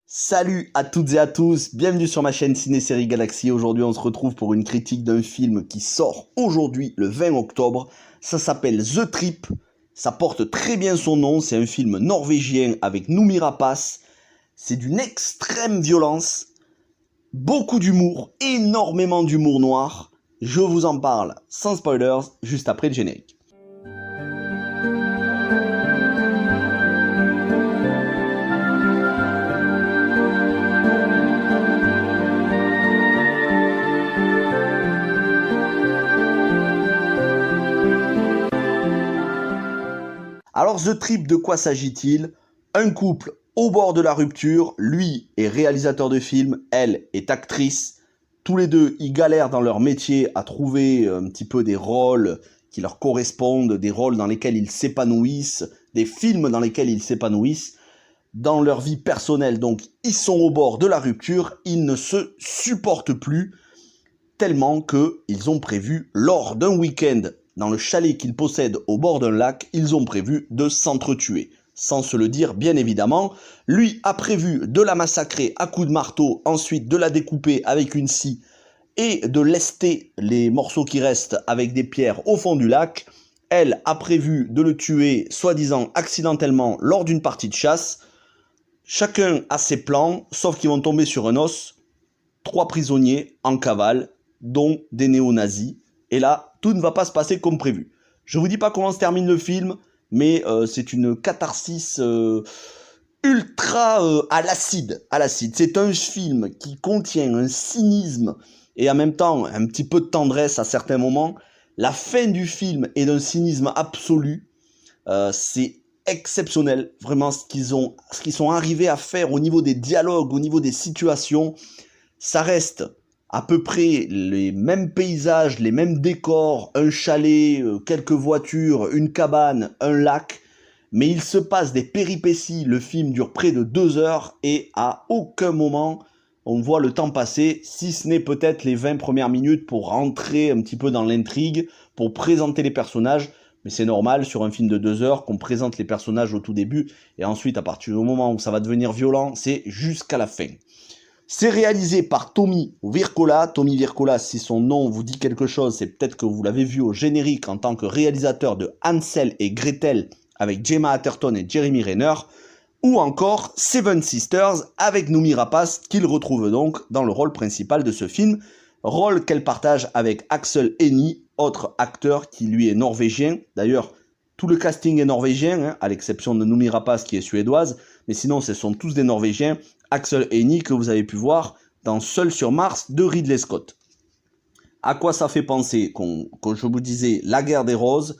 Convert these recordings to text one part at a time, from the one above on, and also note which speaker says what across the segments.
Speaker 1: Salut à toutes et à tous, bienvenue sur ma chaîne Ciné-Série Galaxy. Aujourd'hui on se retrouve pour une critique d'un film qui sort aujourd'hui le 20 octobre. Ça s'appelle The Trip, ça porte très bien son nom, c'est un film norvégien avec Noomi Rapace. C'est d'une extrême violence, beaucoup d'humour, énormément d'humour noir. Je vous en parle sans spoilers, juste après le générique. Alors The Trip, de quoi s'agit-il? Un couple au bord de la rupture, lui est réalisateur de films, elle est actrice. Tous les deux, ils galèrent dans leur métier à trouver un petit peu des rôles qui leur correspondent, des rôles dans lesquels ils s'épanouissent, des films dans lesquels ils s'épanouissent. Dans leur vie personnelle, donc, ils sont au bord de la rupture, ils ne se supportent plus, tellement qu'ils ont prévu, lors d'un week-end, dans le chalet qu'ils possèdent au bord d'un lac, ils ont prévu de s'entretuer. Sans se le dire, bien évidemment. Lui a prévu de la massacrer à coups de marteau, ensuite de la découper avec une scie et de lester les morceaux qui restent avec des pierres au fond du lac. Elle a prévu de le tuer, soi-disant accidentellement, lors d'une partie de chasse. Chacun a ses plans, sauf qu'ils vont tomber sur un os. 3 prisonniers en cavale, dont des néo-nazis. Et là, tout ne va pas se passer comme prévu. Je vous dis pas comment se termine le film, mais c'est une catharsis ultra à l'acide. C'est un film qui contient un cynisme et en même temps un petit peu de tendresse à certains moments. La fin du film est d'un cynisme absolu. C'est exceptionnel, vraiment ce qu'ils sont arrivés à faire au niveau des dialogues, au niveau des situations. Ça reste à peu près les mêmes paysages, les mêmes décors, un chalet, quelques voitures, une cabane, un lac, mais il se passe des péripéties. Le film dure près de 2 heures et à aucun moment on voit le temps passer, si ce n'est peut-être les 20 premières minutes pour rentrer un petit peu dans l'intrigue, pour présenter les personnages. Mais c'est normal sur un film de 2 heures qu'on présente les personnages au tout début, et ensuite à partir du moment où ça va devenir violent, c'est jusqu'à la fin. C'est réalisé par Tomi Wirkola. Tomi Wirkola, si son nom vous dit quelque chose, c'est peut-être que vous l'avez vu au générique en tant que réalisateur de Hansel et Gretel avec Gemma Arterton et Jeremy Renner, ou encore Seven Sisters avec Noomi Rapace, qu'il retrouve donc dans le rôle principal de ce film, rôle qu'elle partage avec Axel Hennie, autre acteur qui lui est norvégien. D'ailleurs, tout le casting est norvégien, à l'exception de Noomi Rapace qui est suédoise, mais sinon ce sont tous des Norvégiens. Axel Hennie que vous avez pu voir dans Seul sur Mars de Ridley Scott. À quoi ça fait penser? Comme je vous disais, La Guerre des Roses,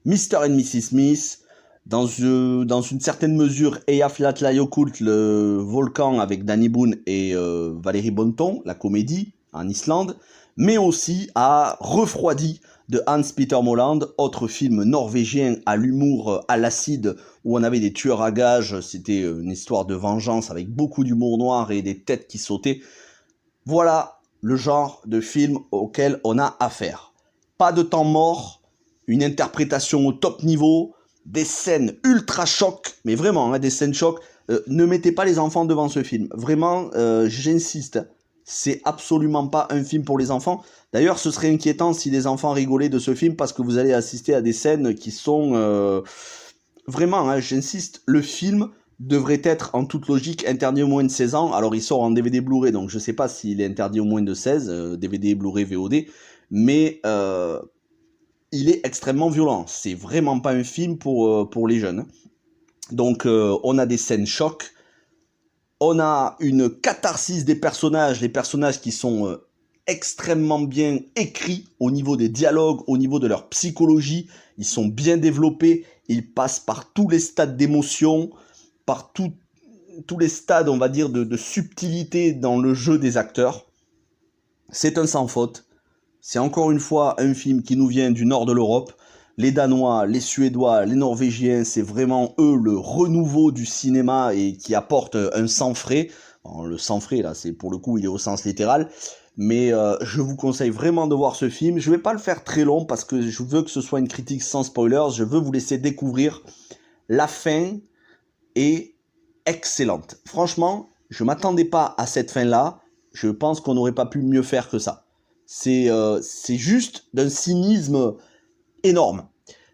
Speaker 1: Mr. and Mrs. Smith, dans une certaine mesure Eyjafjallajökull, le volcan avec Danny Boone et Valérie Bonneton, la comédie en Islande, mais aussi à Refroidi de Hans-Peter Molland, autre film norvégien à l'humour à l'acide où on avait des tueurs à gages. C'était une histoire de vengeance avec beaucoup d'humour noir et des têtes qui sautaient. Voilà le genre de film auquel on a affaire. Pas de temps mort, une interprétation au top niveau, des scènes ultra chocs, mais vraiment, des scènes chocs. Ne mettez pas les enfants devant ce film. Vraiment, j'insiste. C'est absolument pas un film pour les enfants. D'ailleurs, ce serait inquiétant si les enfants rigolaient de ce film parce que vous allez assister à des scènes qui sont... Vraiment, j'insiste, le film devrait être en toute logique interdit au moins de 16 ans. Alors, il sort en DVD Blu-ray, donc je sais pas s'il est interdit au moins de 16, DVD, Blu-ray, VOD, mais il est extrêmement violent. C'est vraiment pas un film pour les jeunes. Donc, on a des scènes chocs. On a une catharsis des personnages, les personnages qui sont extrêmement bien écrits au niveau des dialogues, au niveau de leur psychologie. Ils sont bien développés, ils passent par tous les stades d'émotion, par tous les stades, on va dire, de subtilité dans le jeu des acteurs. C'est un sans faute. C'est encore une fois un film qui nous vient du nord de l'Europe. Les Danois, les Suédois, les Norvégiens, c'est vraiment eux le renouveau du cinéma et qui apporte un sang frais. Alors, le sang frais, là, c'est pour le coup, il est au sens littéral. Mais je vous conseille vraiment de voir ce film. Je ne vais pas le faire très long parce que je veux que ce soit une critique sans spoilers. Je veux vous laisser découvrir. La fin est excellente. Franchement, je m'attendais pas à cette fin-là. Je pense qu'on n'aurait pas pu mieux faire que ça. C'est juste d'un cynisme énorme.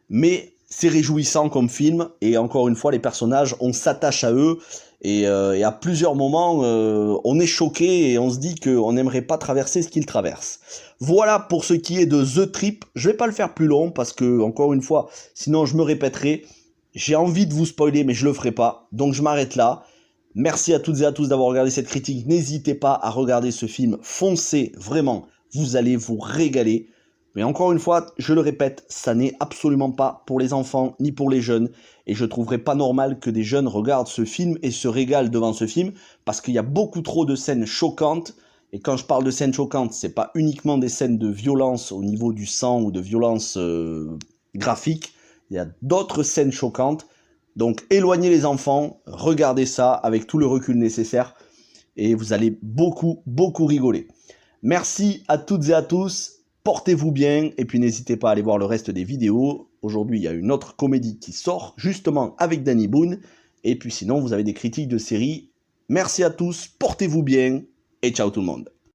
Speaker 1: Mais c'est réjouissant comme film, et encore une fois, les personnages, on s'attache à eux, et à plusieurs moments, on est choqué, et on se dit qu'on n'aimerait pas traverser ce qu'ils traversent. Voilà pour ce qui est de The Trip. Je vais pas le faire plus long, parce que, encore une fois, sinon je me répéterai. J'ai envie de vous spoiler, mais je le ferai pas, donc je m'arrête là. Merci à toutes et à tous d'avoir regardé cette critique. N'hésitez pas à regarder ce film. Foncez, vraiment, vous allez vous régaler. Mais encore une fois, je le répète, ça n'est absolument pas pour les enfants ni pour les jeunes. Et je trouverais pas normal que des jeunes regardent ce film et se régalent devant ce film, parce qu'il y a beaucoup trop de scènes choquantes. Et quand je parle de scènes choquantes, c'est pas uniquement des scènes de violence au niveau du sang ou de violence graphique. Il y a d'autres scènes choquantes. Donc éloignez les enfants, regardez ça avec tout le recul nécessaire et vous allez beaucoup rigoler. Merci à toutes et à tous, portez-vous bien et puis n'hésitez pas à aller voir le reste des vidéos. Aujourd'hui il y a une autre comédie qui sort justement avec Danny Boone et puis sinon vous avez des critiques de séries. Merci à tous, portez-vous bien et ciao tout le monde.